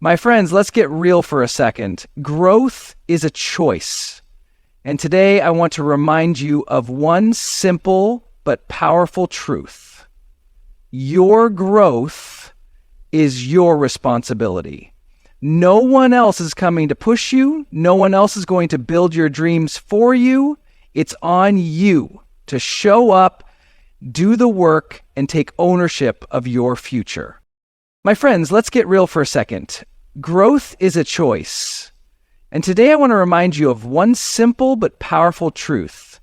My friends, let's get real for a second. Growth is a choice. And today I want to remind you of one simple but powerful truth. Your growth is your responsibility. No one else is coming to push you. No one else is going to build your dreams for you. It's on you to show up, do the work, and take ownership of your future. My friends, let's get real for a second. Growth is a choice. And today I want to remind you of one simple but powerful truth.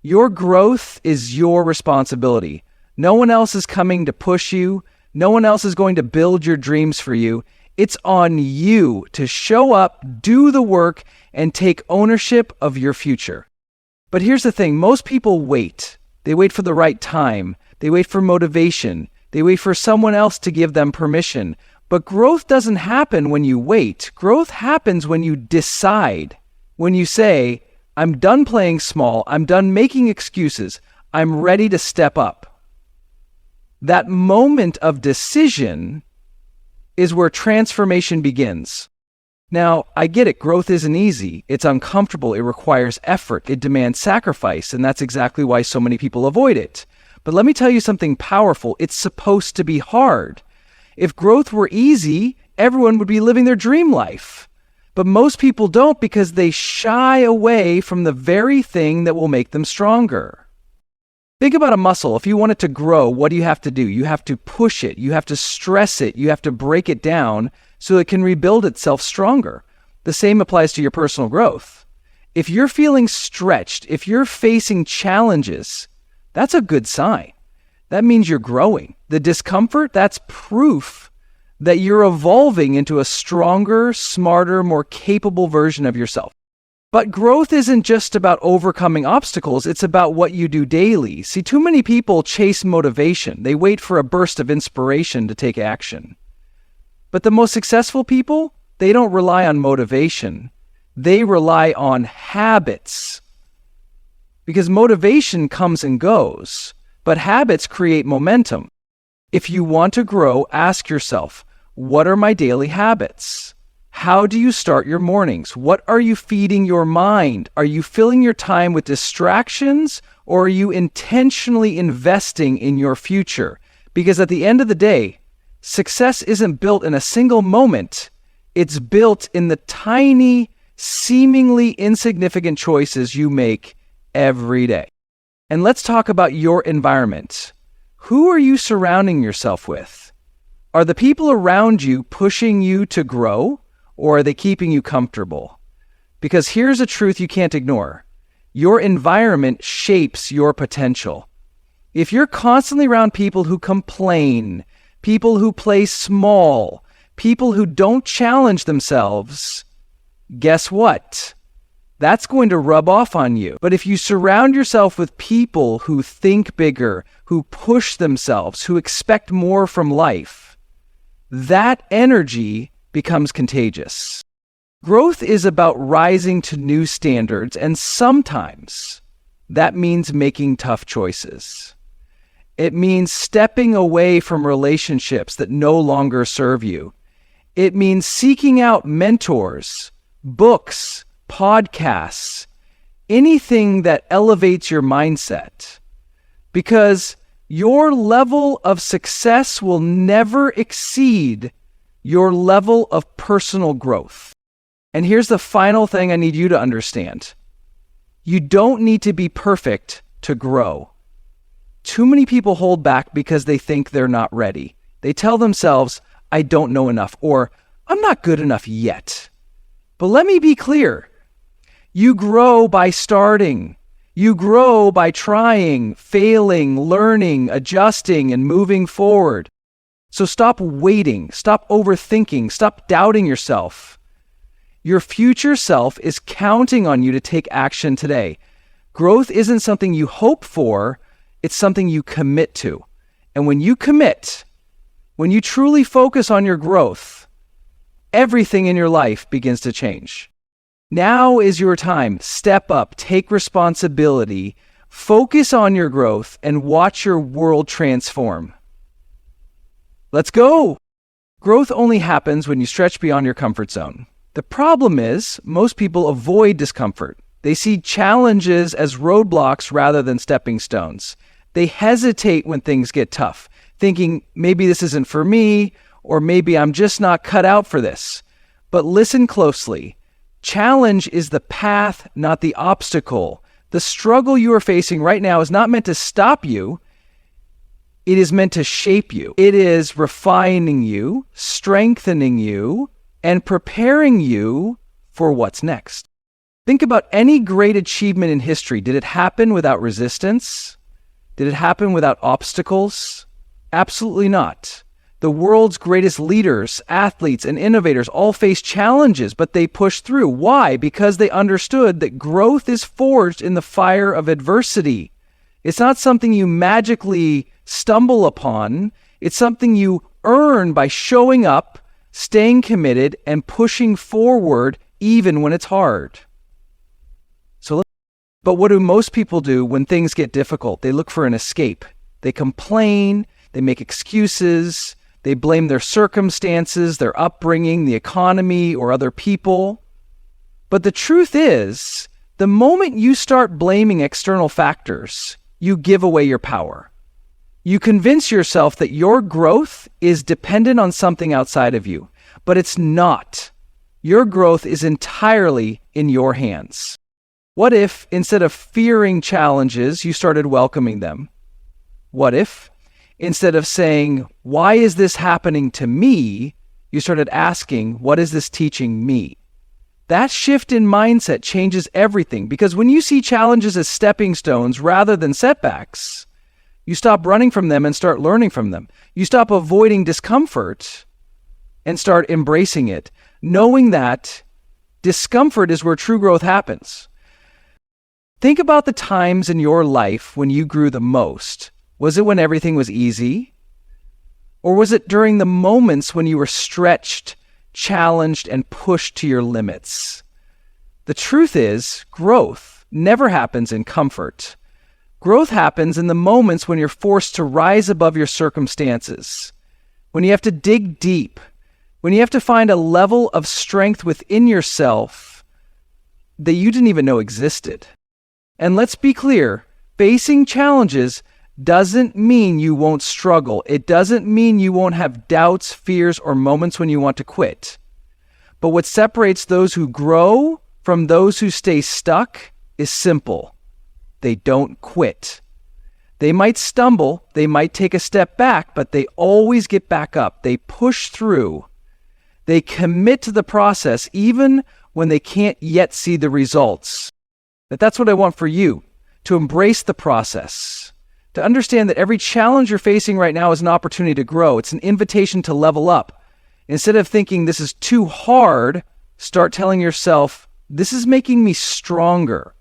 Your growth is your responsibility. No one else is coming to push you. No one else is going to build your dreams for you. It's on you to show up, do the work, and take ownership of your future. But here's the thing. Most people wait. They wait for the right time. They wait for motivation. They wait for someone else to give them permission. But growth doesn't happen when you wait. Growth happens when you decide. When you say, I'm done playing small. I'm done making excuses. I'm ready to step up. That moment of decision is where transformation begins. Now, I get it. Growth isn't easy. It's uncomfortable. It requires effort. It demands sacrifice. And that's exactly why so many people avoid it. But let me tell you something powerful. It's supposed to be hard. If growth were easy, everyone would be living their dream life. But most people don't because they shy away from the very thing that will make them stronger. Think about a muscle. If you want it to grow, what do you have to do? You have to push it. You have to stress it. You have to break it down so it can rebuild itself stronger. The same applies to your personal growth. If you're feeling stretched, if you're facing challenges, that's a good sign. That means you're growing. The discomfort, that's proof that you're evolving into a stronger, smarter, more capable version of yourself. But growth isn't just about overcoming obstacles. It's about what you do daily. See, too many people chase motivation. They wait for a burst of inspiration to take action. But the most successful people, they don't rely on motivation. They rely on habits. Because motivation comes and goes, but habits create momentum. If you want to grow, ask yourself, what are my daily habits? How do you start your mornings? What are you feeding your mind? Are you filling your time with distractions, or are you intentionally investing in your future? Because at the end of the day, success isn't built in a single moment. It's built in the tiny, seemingly insignificant choices you make every day. And let's talk about your environment. Who are you surrounding yourself with? Are the people around you pushing you to grow, or are they keeping you comfortable? Because here's a truth you can't ignore. Your environment shapes your potential. If you're constantly around people who complain, people who play small, people who don't challenge themselves, guess what? That's going to rub off on you. But if you surround yourself with people who think bigger, who push themselves, who expect more from life, that energy becomes contagious. Growth is about rising to new standards, and sometimes that means making tough choices. It means stepping away from relationships that no longer serve you. It means seeking out mentors, books, podcasts, anything that elevates your mindset. Because your level of success will never exceed your level of personal growth. And here's the final thing I need you to understand. You don't need to be perfect to grow. Too many people hold back because they think they're not ready. They tell themselves, I don't know enough, or I'm not good enough yet. But let me be clear. You grow by starting. You grow by trying, failing, learning, adjusting, and moving forward. So stop waiting, stop overthinking, stop doubting yourself. Your future self is counting on you to take action today. Growth isn't something you hope for, it's something you commit to. And when you commit, when you truly focus on your growth, everything in your life begins to change. Now is your time. Step up, take responsibility, focus on your growth, and watch your world transform. Let's go! Growth only happens when you stretch beyond your comfort zone. The problem is, most people avoid discomfort. They see challenges as roadblocks rather than stepping stones. They hesitate when things get tough, thinking maybe this isn't for me, or maybe I'm just not cut out for this. But listen closely. Challenge is the path, not the obstacle. The struggle you are facing right now is not meant to stop you. It is meant to shape you. It is refining you, strengthening you, and preparing you for what's next. Think about any great achievement in history. Did it happen without resistance? Did it happen without obstacles? Absolutely not. The world's greatest leaders, athletes, and innovators all faced challenges, but they pushed through. Why? Because they understood that growth is forged in the fire of adversity. It's not something you magically stumble upon. It's something you earn by showing up, staying committed, and pushing forward even when it's hard. But what do most people do when things get difficult? They look for an escape. They complain, they make excuses, they blame their circumstances, their upbringing, the economy, or other people. But the truth is, the moment you start blaming external factors, you give away your power. You convince yourself that your growth is dependent on something outside of you, but it's not. Your growth is entirely in your hands. What if, instead of fearing challenges, you started welcoming them? What if, instead of saying, "Why is this happening to me?" you started asking, "What is this teaching me?" That shift in mindset changes everything, because when you see challenges as stepping stones rather than setbacks, you stop running from them and start learning from them. You stop avoiding discomfort and start embracing it, knowing that discomfort is where true growth happens. Think about the times in your life when you grew the most. Was it when everything was easy? Or was it during the moments when you were stretched, challenged, and pushed to your limits? The truth is, growth never happens in comfort. Growth happens in the moments when you're forced to rise above your circumstances, when you have to dig deep, when you have to find a level of strength within yourself that you didn't even know existed. And let's be clear, facing challenges doesn't mean you won't struggle. It doesn't mean you won't have doubts, fears, or moments when you want to quit. But what separates those who grow from those who stay stuck is simple. They don't quit. They might stumble, they might take a step back, but they always get back up. They push through. They commit to the process even when they can't yet see the results. That's what I want for you, to embrace the process, to understand that every challenge you're facing right now is an opportunity to grow. It's an invitation to level up. Instead of thinking this is too hard, start telling yourself, this is making me stronger.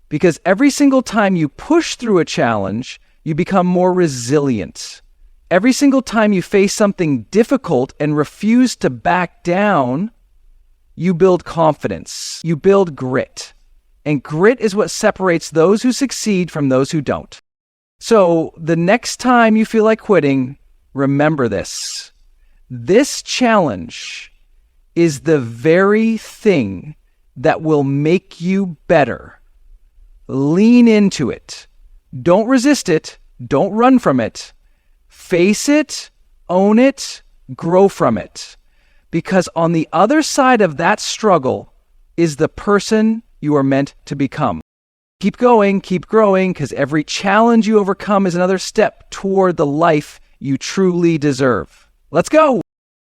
Because every single time you push through a challenge, you become more resilient. Every single time you face something difficult and refuse to back down, you build confidence. You build grit. And grit is what separates those who succeed from those who don't. So the next time you feel like quitting, remember this. This challenge is the very thing that will make you better. Lean into it. Don't resist it. Don't run from it. Face it, own it, grow from it. Because on the other side of that struggle is the person you are meant to become. Keep going, keep growing, because every challenge you overcome is another step toward the life you truly deserve. Let's go!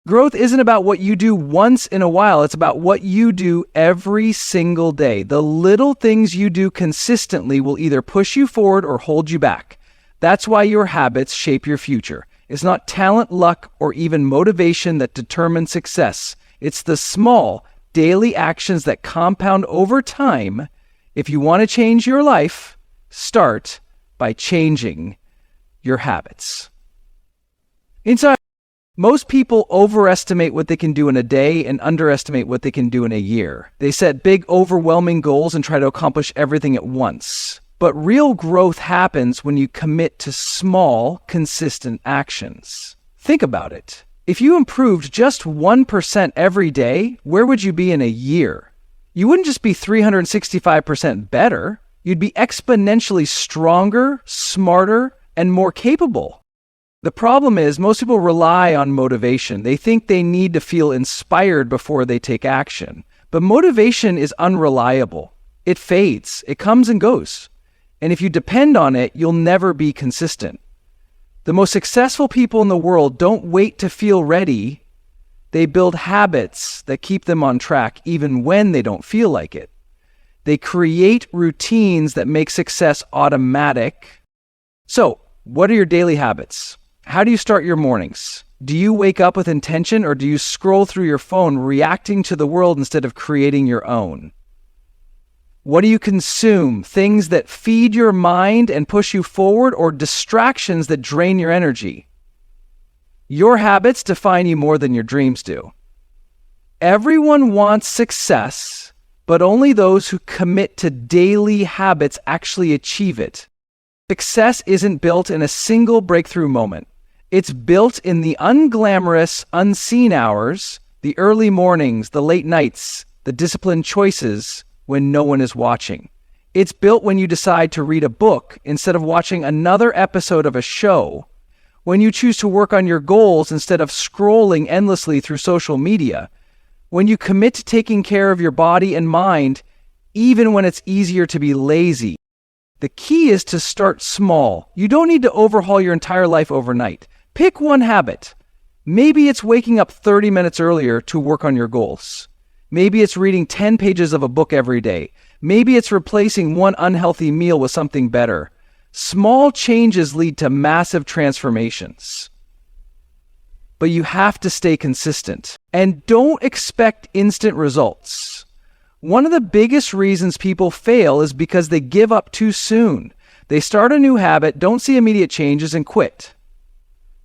Growth isn't about what you do once in a while. It's about what you do every single day. The little things you do consistently will either push you forward or hold you back. That's why your habits shape your future. It's not talent, luck, or even motivation that determine success. It's the small, daily actions that compound over time. If you want to change your life, start by changing your habits. Inside, most people overestimate what they can do in a day and underestimate what they can do in a year. They set big, overwhelming goals and try to accomplish everything at once. But real growth happens when you commit to small, consistent actions. Think about it. If you improved just 1% every day, where would you be in a year? You wouldn't just be 365% better, you'd be exponentially stronger, smarter, and more capable. The problem is most people rely on motivation. They think they need to feel inspired before they take action. But motivation is unreliable. It fades. It comes and goes. And if you depend on it, you'll never be consistent. The most successful people in the world don't wait to feel ready. They build habits that keep them on track even when they don't feel like it. They create routines that make success automatic. So, what are your daily habits? How do you start your mornings? Do you wake up with intention, or do you scroll through your phone reacting to the world instead of creating your own? What do you consume? Things that feed your mind and push you forward, or distractions that drain your energy? Your habits define you more than your dreams do. Everyone wants success, but only those who commit to daily habits actually achieve it. Success isn't built in a single breakthrough moment. It's built in the unglamorous, unseen hours, the early mornings, the late nights, the disciplined choices when no one is watching. It's built when you decide to read a book instead of watching another episode of a show, when you choose to work on your goals instead of scrolling endlessly through social media, when you commit to taking care of your body and mind, even when it's easier to be lazy. The key is to start small. You don't need to overhaul your entire life overnight. Pick one habit. Maybe it's waking up 30 minutes earlier to work on your goals. Maybe it's reading 10 pages of a book every day. Maybe it's replacing one unhealthy meal with something better. Small changes lead to massive transformations. But you have to stay consistent. And don't expect instant results. One of the biggest reasons people fail is because they give up too soon. They start a new habit, don't see immediate changes, and quit.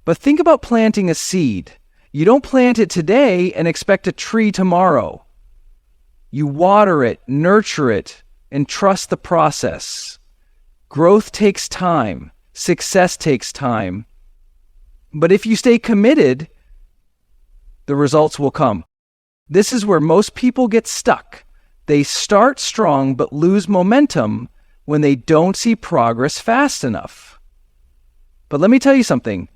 But think about planting a seed. You don't plant it today and expect a tree tomorrow. You water it, nurture it, and trust the process. Growth takes time. Success takes time. But if you stay committed, the results will come. This is where most people get stuck. They start strong but lose momentum when they don't see progress fast enough. But let me tell you something.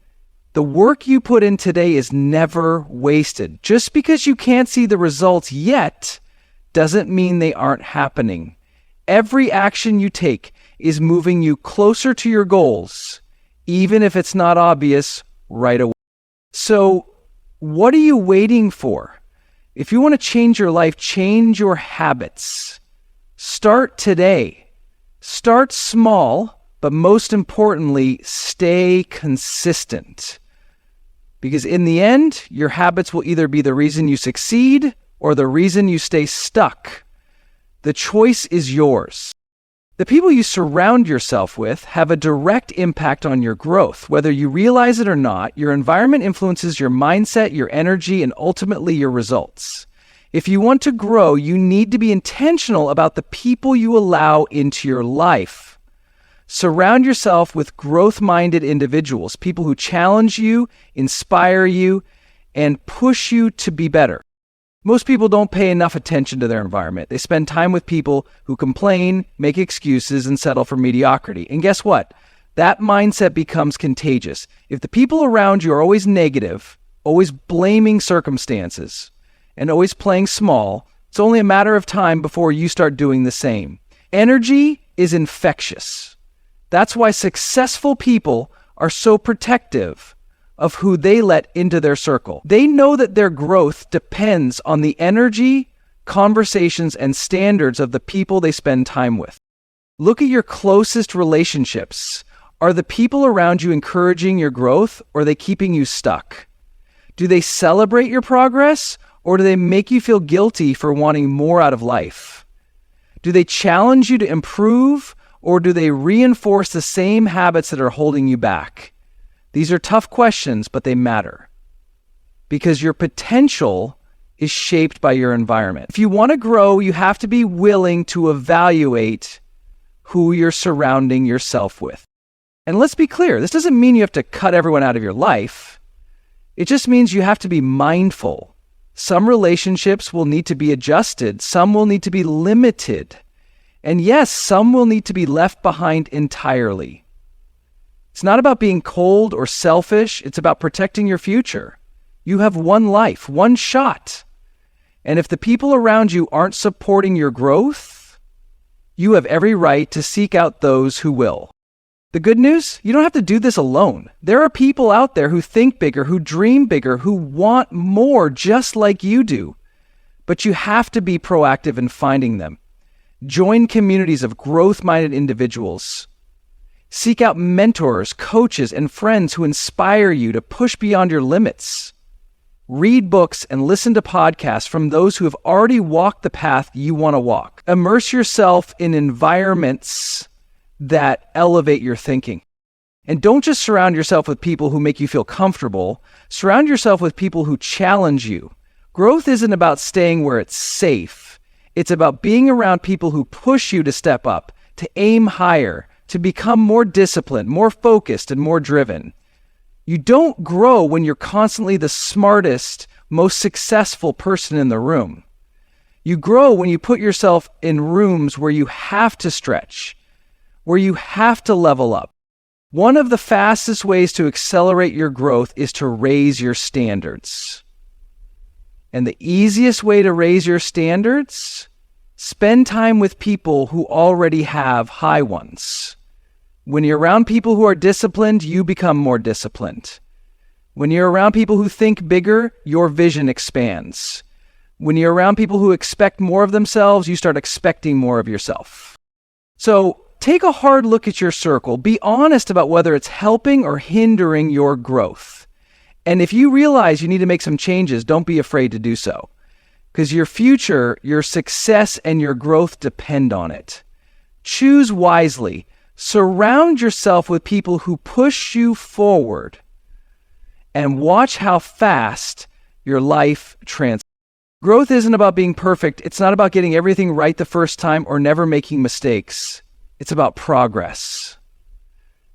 The work you put in today is never wasted. Just because you can't see the results yet doesn't mean they aren't happening. Every action you take is moving you closer to your goals, even if it's not obvious right away. So, what are you waiting for? If you want to change your life, change your habits. Start today. Start small, but most importantly, stay consistent. Because in the end, your habits will either be the reason you succeed or the reason you stay stuck. The choice is yours. The people you surround yourself with have a direct impact on your growth. Whether you realize it or not, your environment influences your mindset, your energy, and ultimately your results. If you want to grow, you need to be intentional about the people you allow into your life. Surround yourself with growth-minded individuals, people who challenge you, inspire you, and push you to be better. Most people don't pay enough attention to their environment. They spend time with people who complain, make excuses, and settle for mediocrity. And guess what? That mindset becomes contagious. If the people around you are always negative, always blaming circumstances, and always playing small, it's only a matter of time before you start doing the same. Energy is infectious. That's why successful people are so protective of who they let into their circle. They know that their growth depends on the energy, conversations, and standards of the people they spend time with. Look at your closest relationships. Are the people around you encouraging your growth, or are they keeping you stuck? Do they celebrate your progress, or do they make you feel guilty for wanting more out of life? Do they challenge you to improve, or do they reinforce the same habits that are holding you back? These are tough questions, but they matter. Because your potential is shaped by your environment. If you want to grow, you have to be willing to evaluate who you're surrounding yourself with. And let's be clear, this doesn't mean you have to cut everyone out of your life. It just means you have to be mindful. Some relationships will need to be adjusted. Some will need to be limited. And yes, some will need to be left behind entirely. It's not about being cold or selfish. It's about protecting your future. You have one life, one shot. And if the people around you aren't supporting your growth, you have every right to seek out those who will. The good news, you don't have to do this alone. There are people out there who think bigger, who dream bigger, who want more just like you do. But you have to be proactive in finding them. Join communities of growth-minded individuals. Seek out mentors, coaches, and friends who inspire you to push beyond your limits. Read books and listen to podcasts from those who have already walked the path you want to walk. Immerse yourself in environments that elevate your thinking. And don't just surround yourself with people who make you feel comfortable. Surround yourself with people who challenge you. Growth isn't about staying where it's safe. It's about being around people who push you to step up, to aim higher, to become more disciplined, more focused, and more driven. You don't grow when you're constantly the smartest, most successful person in the room. You grow when you put yourself in rooms where you have to stretch, where you have to level up. One of the fastest ways to accelerate your growth is to raise your standards. And the easiest way to raise your standards? Spend time with people who already have high ones. When you're around people who are disciplined, you become more disciplined. When you're around people who think bigger, your vision expands. When you're around people who expect more of themselves, you start expecting more of yourself. So take a hard look at your circle. Be honest about whether it's helping or hindering your growth. And if you realize you need to make some changes, don't be afraid to do so. Because your future, your success, and your growth depend on it. Choose wisely. Surround yourself with people who push you forward. And watch how fast your life transforms. Growth isn't about being perfect. It's not about getting everything right the first time or never making mistakes. It's about progress.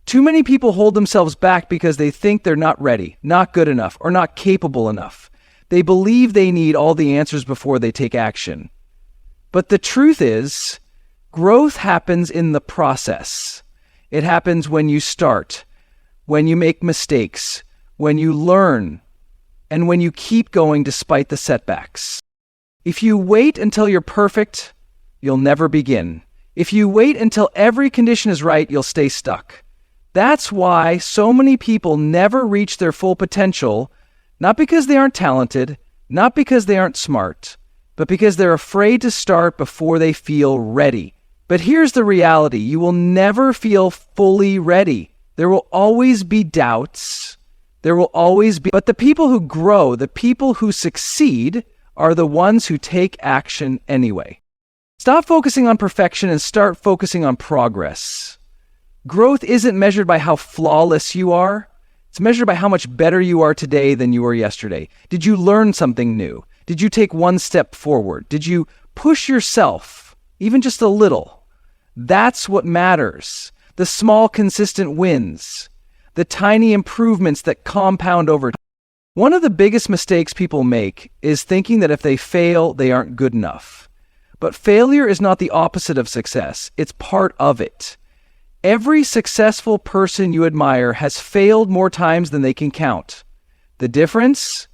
Too many people hold themselves back because they think they're not ready, not good enough, or not capable enough. They believe they need all the answers before they take action. But the truth is, growth happens in the process. It happens when you start, when you make mistakes, when you learn, and when you keep going despite the setbacks. If you wait until you're perfect, you'll never begin. If you wait until every condition is right, you'll stay stuck. That's why so many people never reach their full potential, not because they aren't talented, not because they aren't smart, but because they're afraid to start before they feel ready. But here's the reality. You will never feel fully ready. There will always be doubts. There will always be. But the people who grow, the people who succeed, are the ones who take action anyway. Stop focusing on perfection and start focusing on progress. Growth isn't measured by how flawless you are. It's measured by how much better you are today than you were yesterday. Did you learn something new? Did you take one step forward? Did you push yourself, even just a little? That's what matters. The small, consistent wins. The tiny improvements that compound over time. One of the biggest mistakes people make is thinking that if they fail, they aren't good enough. But failure is not the opposite of success. It's part of it. Every successful person you admire has failed more times than they can count. The difference?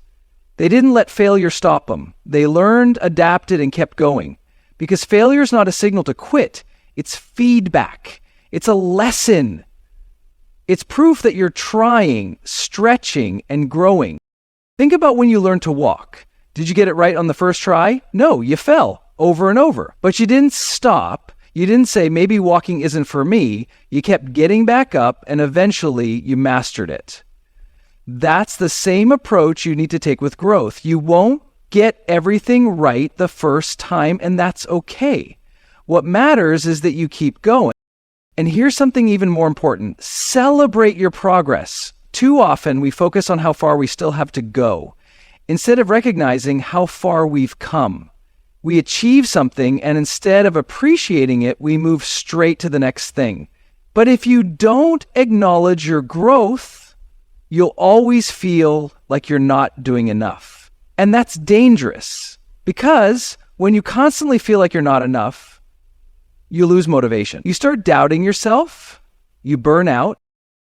They didn't let failure stop them. They learned, adapted, and kept going. Because failure is not a signal to quit. It's feedback. It's a lesson. It's proof that you're trying, stretching, and growing. Think about when you learned to walk. Did you get it right on the first try? No, you fell over and over. But you didn't stop. You didn't say, maybe walking isn't for me. You kept getting back up, and eventually you mastered it. That's the same approach you need to take with growth. You won't get everything right the first time, and that's okay. What matters is that you keep going. And here's something even more important. Celebrate your progress. Too often, we focus on how far we still have to go, instead of recognizing how far we've come. We achieve something, and instead of appreciating it, we move straight to the next thing. But if you don't acknowledge your growth, you'll always feel like you're not doing enough. And that's dangerous because when you constantly feel like you're not enough, you lose motivation. You start doubting yourself, you burn out.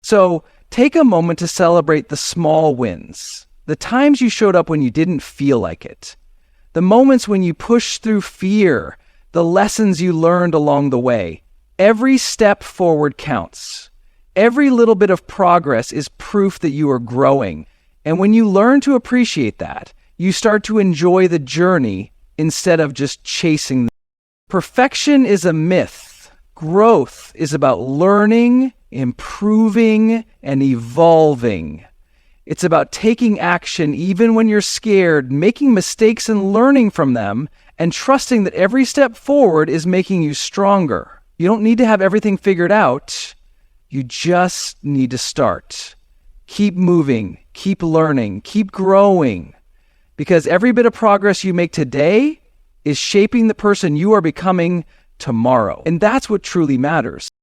So take a moment to celebrate the small wins, the times you showed up when you didn't feel like it, the moments when you pushed through fear, the lessons you learned along the way. Every step forward counts. Every little bit of progress is proof that you are growing. And when you learn to appreciate that, you start to enjoy the journey instead of just chasing. Perfection is a myth. Growth is about learning, improving, and evolving. It's about taking action even when you're scared, making mistakes and learning from them, and trusting that every step forward is making you stronger. You don't need to have everything figured out. You just need to start. Keep moving, keep learning, keep growing. Because every bit of progress you make today is shaping the person you are becoming tomorrow. And that's what truly matters.